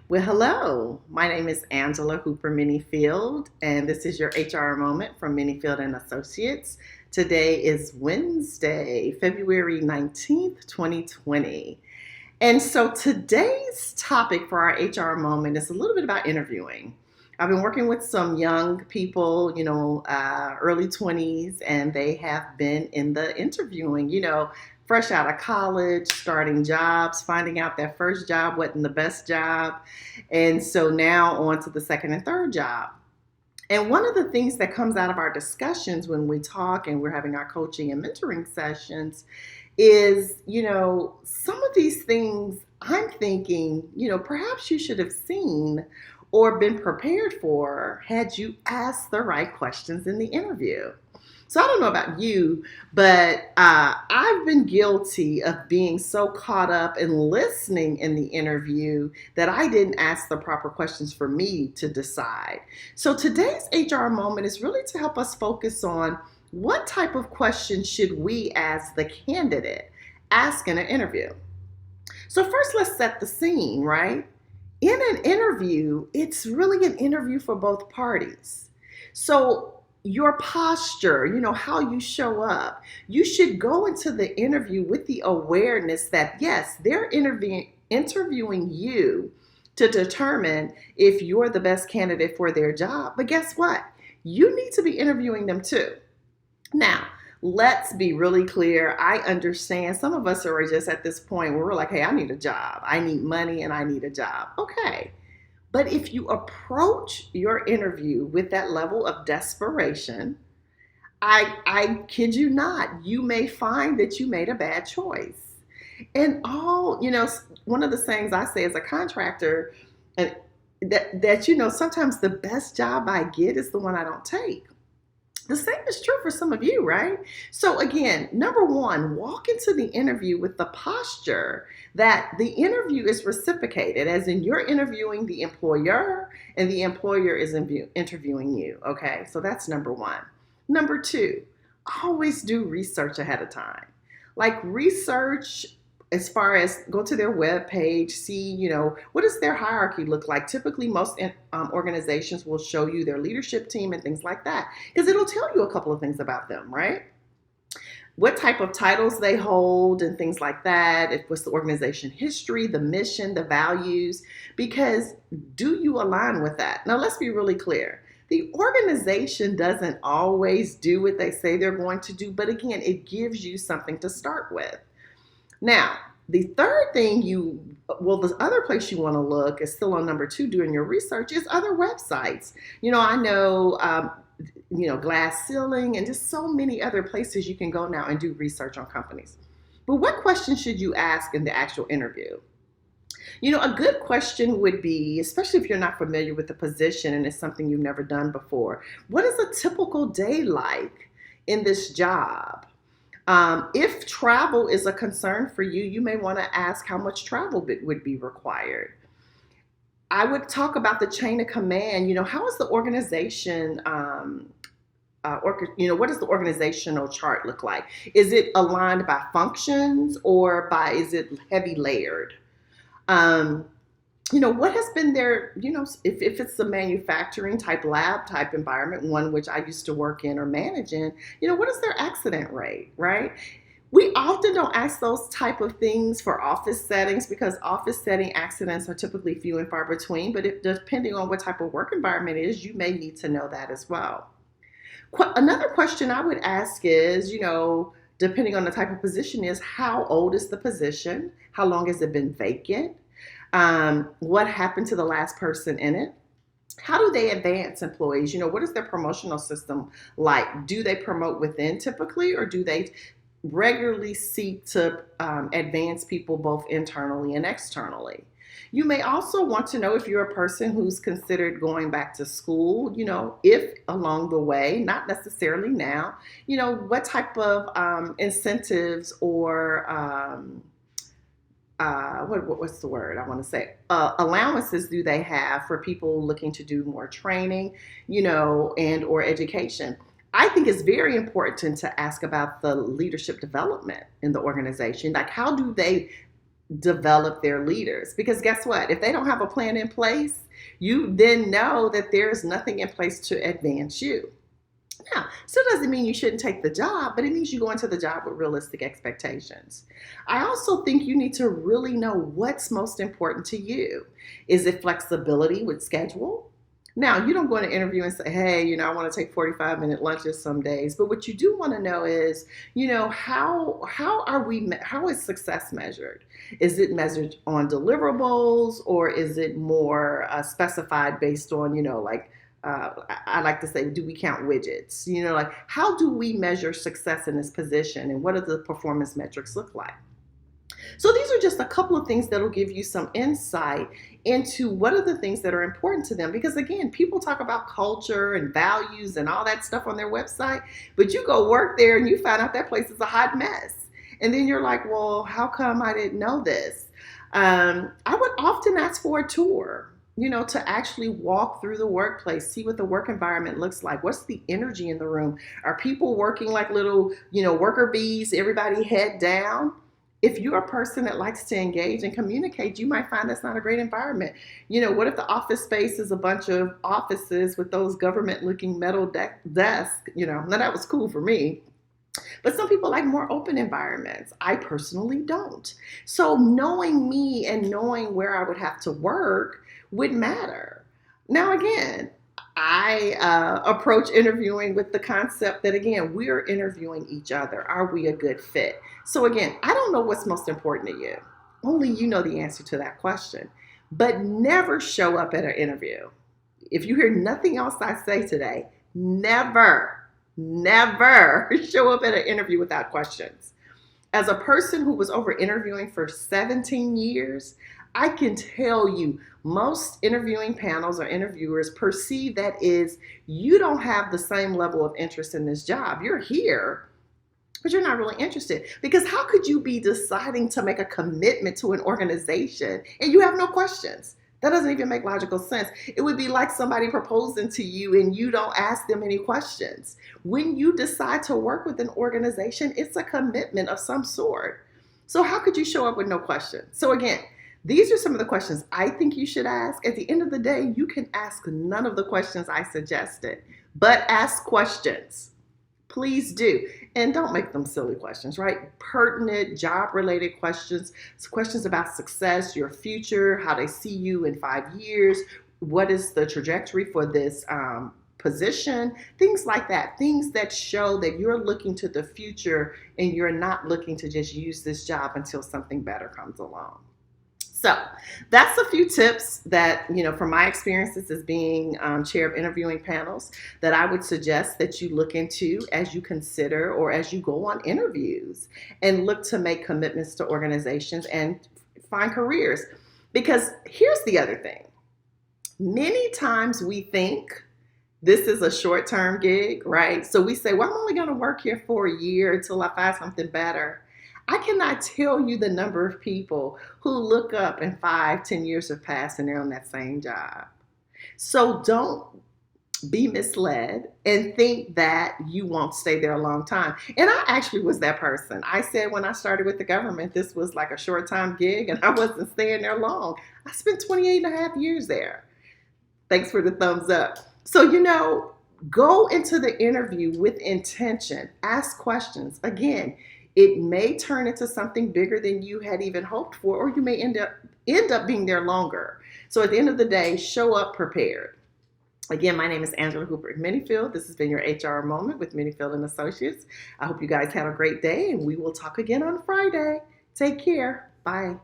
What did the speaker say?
Well, hello. My name is Angela Hooper Menifield, and this is your HR moment from Menifield and Associates. Today is Wednesday, February 19th, 2020. And so today's topic for our HR moment is a little bit about interviewing. I've been working with some young people, early 20s, and they have been in the interviewing, fresh out of college, starting jobs, finding out their first job wasn't the best job. And so now on to the second and third job. And one of the things that comes out of our discussions when we talk and we're having our coaching and mentoring sessions is, some of these things I'm thinking, perhaps you should have seen or been prepared for had you asked the right questions in the interview. So I don't know about you, but I've been guilty of being so caught up in listening in the interview that I didn't ask the proper questions for me to decide. So today's HR moment is really to help us focus on what type of questions should we as the candidate ask in an interview. So first, let's set the scene, right? In an interview, it's really an interview for both parties. So your posture, how you show up, you should go into the interview with the awareness that, yes, they're interviewing you to determine if you're the best candidate for their job. But guess what? You need to be interviewing them too. Now, let's be really clear. I understand some of us are just at this point where we're like, hey, I need a job. I need money and I need a job. Okay. But if you approach your interview with that level of desperation, I kid you not, you may find that you made a bad choice. And one of the things I say as a contractor, and that sometimes the best job I get is the one I don't take. The same is true for some of you, right? So again, number one, walk into the interview with the posture that the interview is reciprocated, as in you're interviewing the employer and the employer is interviewing you, okay? So that's number one. Number two, always do research ahead of time. Like research as far as go to their web page, see, what does their hierarchy look like? Typically, most organizations will show you their leadership team and things like that, because it'll tell you a couple of things about them, right? What type of titles they hold and things like that. What's the organization history, the mission, the values, because do you align with that? Now, let's be really clear. The organization doesn't always do what they say they're going to do, but again, it gives you something to start with. Now, the third thing the other place you want to look is still on number two doing your research is other websites. I know, Glass Ceiling and just so many other places you can go now and do research on companies. But what questions should you ask in the actual interview? A good question would be, especially if you're not familiar with the position and it's something you've never done before, what is a typical day like in this job? If travel is a concern for you, you may want to ask how much travel would be required. I would talk about the chain of command. How is the organization, what does the organizational chart look like? Is it aligned by functions or is it heavy layered? What has been their, if it's a manufacturing type lab type environment, one which I used to work in or manage in, what is their accident rate, right? We often don't ask those type of things for office settings because office setting accidents are typically few and far between, but depending on what type of work environment it is, you may need to know that as well. Another question I would ask is, depending on the type of position is, how old is the position? How long has it been vacant? What happened to the last person in it? How do they advance employees? What is their promotional system like? Do they promote within typically, or do they regularly seek to advance people both internally and externally? You may also want to know if you're a person who's considered going back to school, if along the way, not necessarily now, what type of incentives or what's the word I want to say? Allowances do they have for people looking to do more training, and or education? I think it's very important to ask about the leadership development in the organization. Like, how do they develop their leaders. Because guess what? If they don't have a plan in place, you then know that there's nothing in place to advance you. Now, still doesn't mean you shouldn't take the job, but it means you go into the job with realistic expectations. I also think you need to really know what's most important to you. Is it flexibility with schedule? Now, you don't go in an interview and say, hey, I want to take 45-minute lunches some days. But what you do want to know is, how is success measured? Is it measured on deliverables, or is it more specified based on, I like to say, do we count widgets? Like, how do we measure success in this position, and what do the performance metrics look like? So these are just a couple of things that will give you some insight into what are the things that are important to them. Because again, people talk about culture and values and all that stuff on their website, but you go work there and you find out that place is a hot mess. And then you're like, well, how come I didn't know this? I would often ask for a tour, to actually walk through the workplace, see what the work environment looks like. What's the energy in the room? Are people working like little, worker bees, everybody head down? If you're a person that likes to engage and communicate, you might find that's not a great environment. What if the office space is a bunch of offices with those government-looking metal desks? Now that was cool for me. But some people like more open environments. I personally don't. So knowing me and knowing where I would have to work would matter. Now, again, I approach interviewing with the concept that, again, we're interviewing each other. Are we a good fit? So again, I don't know what's most important to you. Only you know the answer to that question. But never show up at an interview. If you hear nothing else I say today, never show up at an interview without questions. As a person who was over interviewing for 17 years, I can tell you most interviewing panels or interviewers perceive that is you don't have the same level of interest in this job. You're here, but you're not really interested. Because how could you be deciding to make a commitment to an organization and you have no questions? That doesn't even make logical sense. It would be like somebody proposing to you and you don't ask them any questions. When you decide to work with an organization, it's a commitment of some sort. So how could you show up with no questions? So again, these are some of the questions I think you should ask. At the end of the day, you can ask none of the questions I suggested, but ask questions. Please do. And don't make them silly questions, right? Pertinent, job-related questions, questions about success, your future, how they see you in 5 years, what is the trajectory for this position, things like that, things that show that you're looking to the future and you're not looking to just use this job until something better comes along. So that's a few tips that, from my experiences as being chair of interviewing panels, that I would suggest that you look into as you consider or as you go on interviews and look to make commitments to organizations and find careers. Because here's the other thing. Many times we think this is a short-term gig, right? So we say, well, I'm only going to work here for a year until I find something better. I cannot tell you the number of people who look up and 5-10 years have passed and they're on that same job. So don't be misled and think that you won't stay there a long time. And I actually was that person. I said when I started with the government, this was like a short-time gig and I wasn't staying there long. I spent 28 and a half years there. Thanks for the thumbs up. So, go into the interview with intention. Ask questions. Again, it may turn into something bigger than you had even hoped for, or you may end up being there longer. So at the end of the day, show up prepared. Again, my name is Angela Hooper at Menifield. This has been your HR Moment with Menifield and Associates. I hope you guys have a great day, and we will talk again on Friday. Take care. Bye.